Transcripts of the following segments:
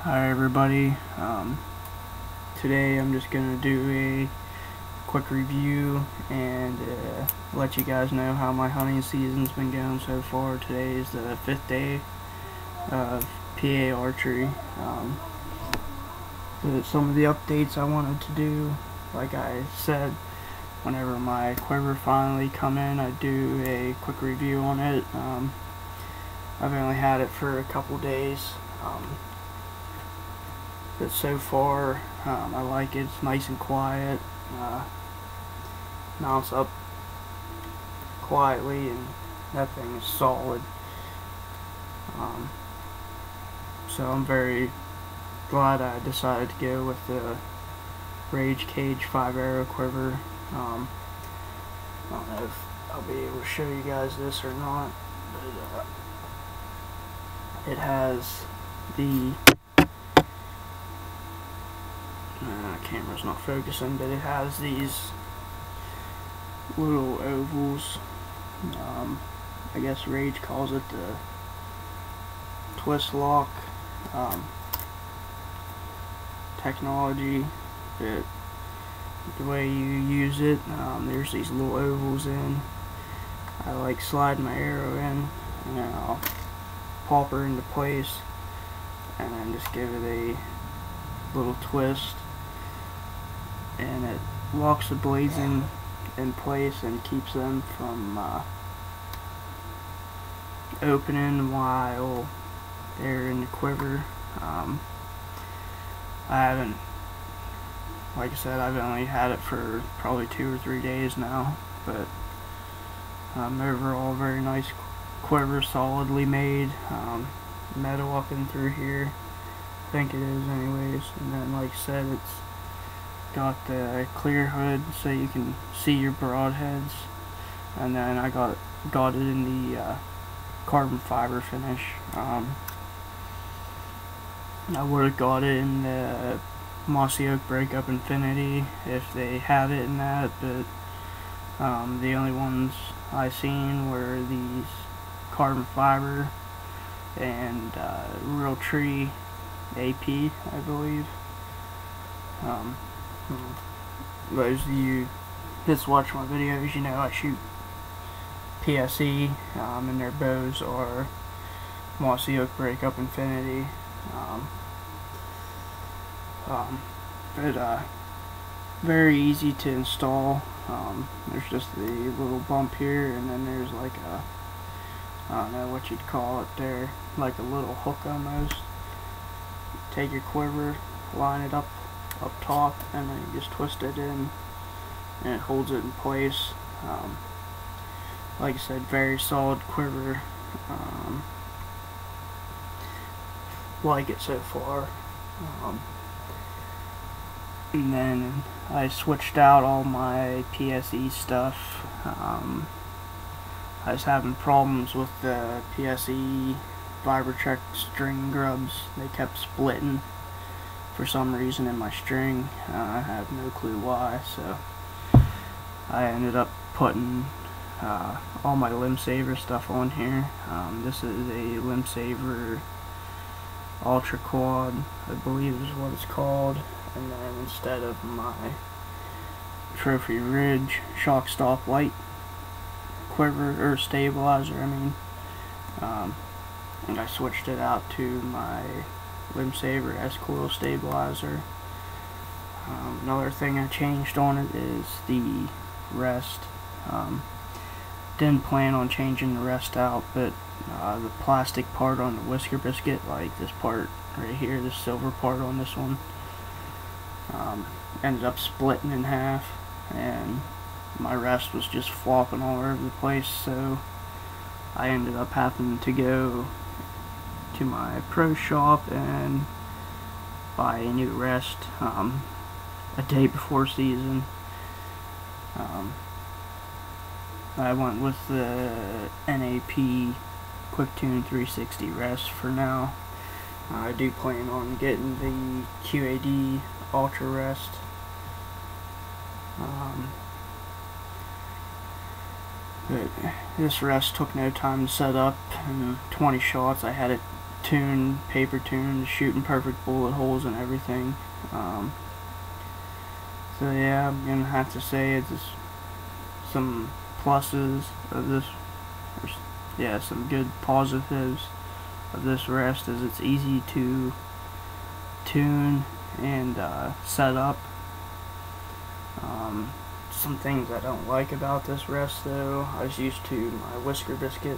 Hi everybody, today I'm just going to do a quick review and let you guys know how my hunting season's been going so far. Today is the 5th day of PA archery. But some of the updates I wanted to do, like I said, whenever my quiver finally come in, I do a quick review on it. I've only had it for a couple days. But so far, I like it. It's nice and quiet. Mounts up quietly, and that thing is solid. So I'm very glad I decided to go with the Rage Cage 5-arrow quiver. I don't know if I'll be able to show you guys this or not, but it has the camera's not focusing, but it has these little ovals. I guess Rage calls it the twist lock technology. But the way you use it, there's these little ovals in. I like slide my arrow in, and then I'll pop her into place, and then just give it a little twist, and it locks the blades in place and keeps them from opening while they're in the quiver. I haven't, like I said, I've only had it for probably 2 or 3 days now, but overall very nice quiver, solidly made. Metal up and through here, I think it is anyways, and then like I said, it's got the clear hood so you can see your broadheads, and then I got it in the carbon fiber finish. I would have got it in the Mossy Oak Breakup Infinity if they had it in that, but the only ones I seen were these carbon fiber and Real Tree AP, I believe. Those of you just watch my videos, you know I shoot PSE, and their bows are Mossy Oak Breakup Infinity. But very easy to install. There's just the little bump here, and then there's like a, I don't know what you'd call it there, like a little hook almost. Take your quiver, line it up top, and then you just twist it in, and it holds it in place. Like I said, very solid quiver. Like it so far. And then I switched out all my PSE stuff. I was having problems with the PSE Vibracheck string grubs. They kept splitting for some reason in my string. I have no clue why, so I ended up putting all my Limb Saver stuff on here. This is a Limb Saver Ultra Quad, I believe is what it's called, and then instead of my Trophy Ridge Shock Stop Light quiver, or stabilizer, I mean, and I switched it out to my Limb Saver S-Coil stabilizer. Another thing I changed on it is the rest. Didn't plan on changing the rest out, but the plastic part on the whisker biscuit, like this part right here, this silver part on this one, ended up splitting in half, and my rest was just flopping all over the place, so I ended up having to go to my pro shop and buy a new rest a day before season. I went with the NAP Quicktune 360 rest for now. I do plan on getting the QAD Ultra rest. But this rest took no time to set up. In 20 shots I had it tune, paper tune, shooting perfect bullet holes and everything. So yeah, I'm gonna have to say it's some pluses of this, yeah, some good positives of this rest is it's easy to tune and set up. Some things I don't like about this rest though, I was used to my Whisker Biscuit,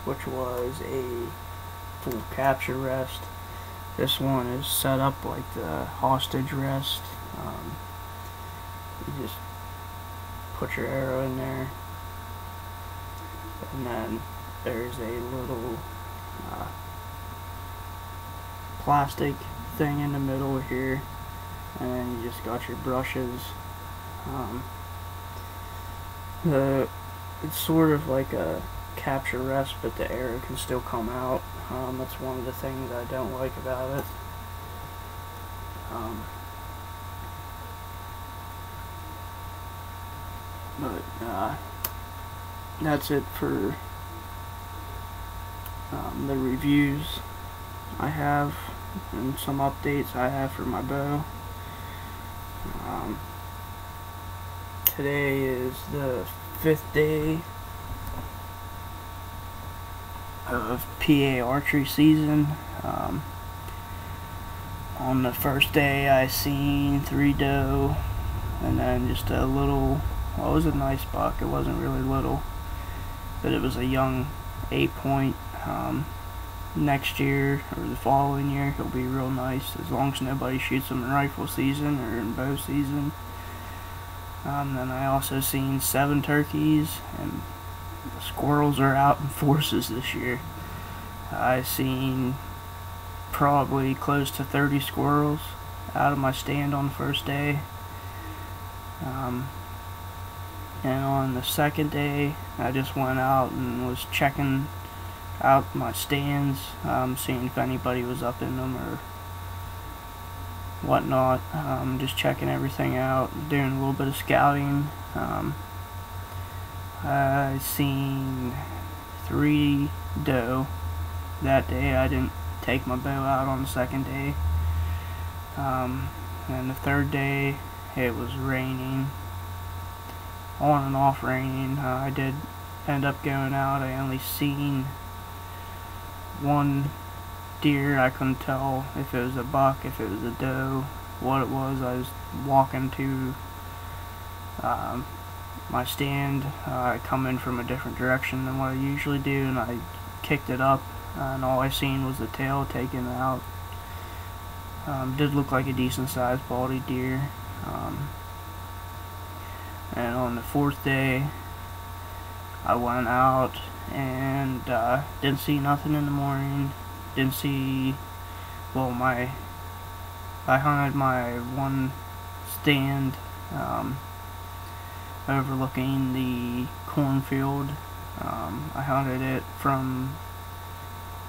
which was a full capture rest. This one is set up like the hostage rest. You just put your arrow in there, and then there's a little plastic thing in the middle here, and then you just got your brushes. It's sort of like a capture rest, but the arrow can still come out. That's one of the things I don't like about it. But that's it for the reviews I have and some updates I have for my bow. Today is the 5th day of PA archery season. On the first day I seen 3 doe and then just a little, well, it was a nice buck. It wasn't really little, but it was a young 8-point. Next year or the following year he'll be real nice, as long as nobody shoots him in rifle season or in bow season. Then I also seen 7 turkeys, and the squirrels are out in forces this year. I seen probably close to 30 squirrels out of my stand on the first day. And on the second day I just went out and was checking out my stands, seeing if anybody was up in them or whatnot, just checking everything out, doing a little bit of scouting. I seen 3 doe that day. I didn't take my bow out on the second day. And the third day it was raining, on and off raining. I did end up going out. I only seen 1 deer. I couldn't tell if it was a buck, if it was a doe, what it was. I was walking to my stand. I come in from a different direction than what I usually do, and I kicked it up, and all I seen was the tail taken out. Did look like a decent sized baldy deer. And on the 4th day I went out and didn't see nothing in the morning. Didn't see, well, I hunted my one stand overlooking the cornfield. I hunted it from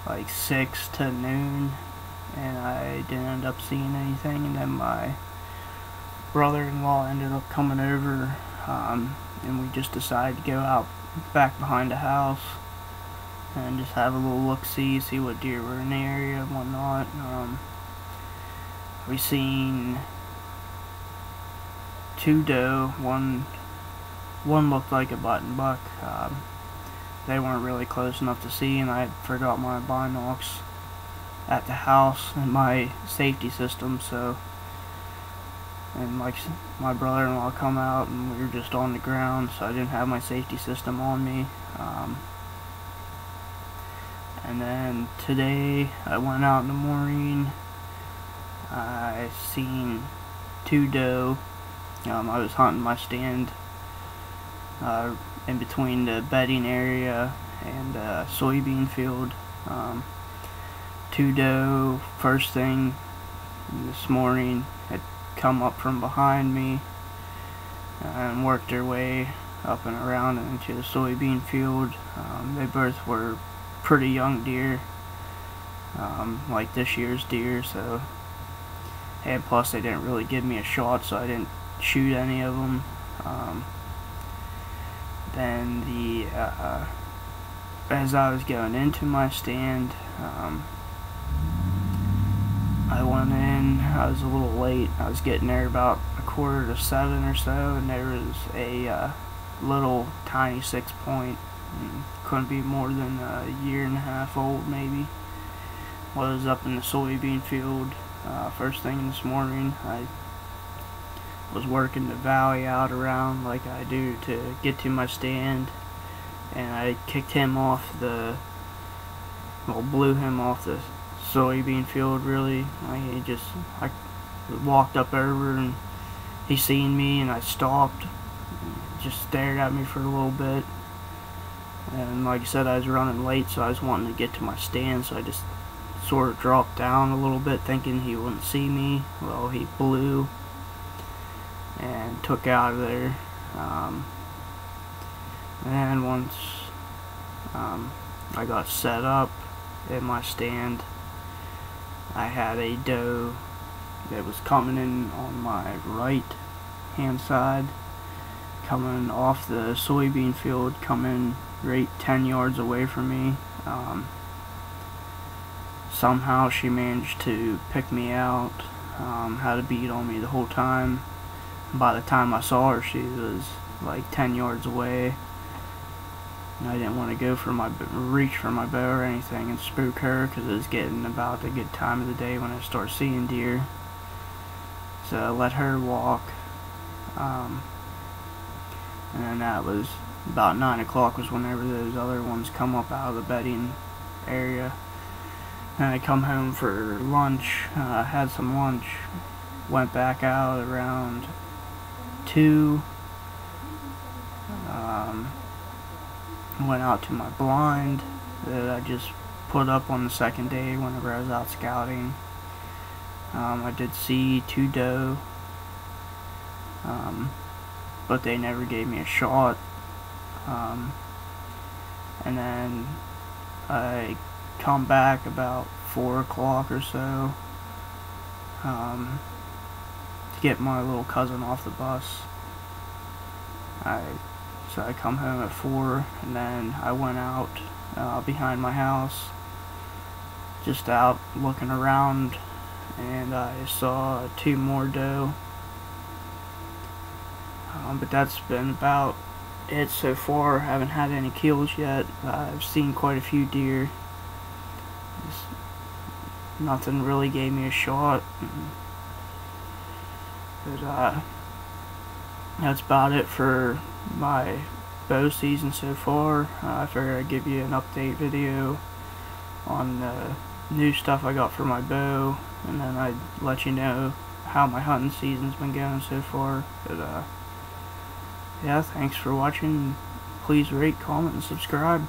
like 6 to noon, and I didn't end up seeing anything. And then my brother-in-law ended up coming over, and we just decided to go out back behind the house and just have a little look-see, see what deer were in the area and whatnot. We seen 2 doe. One looked like a button buck. They weren't really close enough to see, and I forgot my binocs at the house and my safety system, so, and like my brother-in-law come out and we were just on the ground, so I didn't have my safety system on me. And then today I went out in the morning. I seen 2 doe. I was hunting my stand in between the bedding area and soybean field. 2 doe first thing this morning had come up from behind me and worked their way up and around into the soybean field. They both were pretty young deer, like this year's deer, so, and plus they didn't really give me a shot, so I didn't shoot any of them. Then as I was going into my stand, I was a little late. I was getting there about 6:45 or so, and there was a little tiny 6-point. Couldn't be more than a year and a half old, maybe. Was up in the soybean field first thing this morning. I was working the valley out around like I do to get to my stand, and I kicked him off the, well, blew him off the soybean field, really. I walked up over, and he seen me, and I stopped, just stared at me for a little bit. And like I said, I was running late, so I was wanting to get to my stand, so I just sort of dropped down a little bit, thinking he wouldn't see me. Well, he blew and took out of there. And once I got set up in my stand, I had a doe that was coming in on my right hand side, coming off the soybean field, coming right 10 yards away from me. Somehow she managed to pick me out, had a bead on me the whole time. By the time I saw her, she was like 10 yards away. And I didn't want to go for reach for my bow or anything and spook her, because it was getting about the good time of the day when I start seeing deer. So I let her walk. And then that was about 9 o'clock was whenever those other ones come up out of the bedding area. And I come home for lunch, had some lunch, went back out around 2, went out to my blind that I just put up on the second day whenever I was out scouting. I did see 2 doe, but they never gave me a shot. And then I come back about 4 o'clock or so to get my little cousin off the bus. So I come home at 4, and then I went out behind my house, just out looking around, and I saw 2 more doe. But that's been about it so far. I haven't had any kills yet. I've seen quite a few deer. Nothing really gave me a shot. But that's about it for my bow season so far. I figured I'd give you an update video on the new stuff I got for my bow, and then I'd let you know how my hunting season's been going so far. But yeah, thanks for watching. Please rate, comment, and subscribe.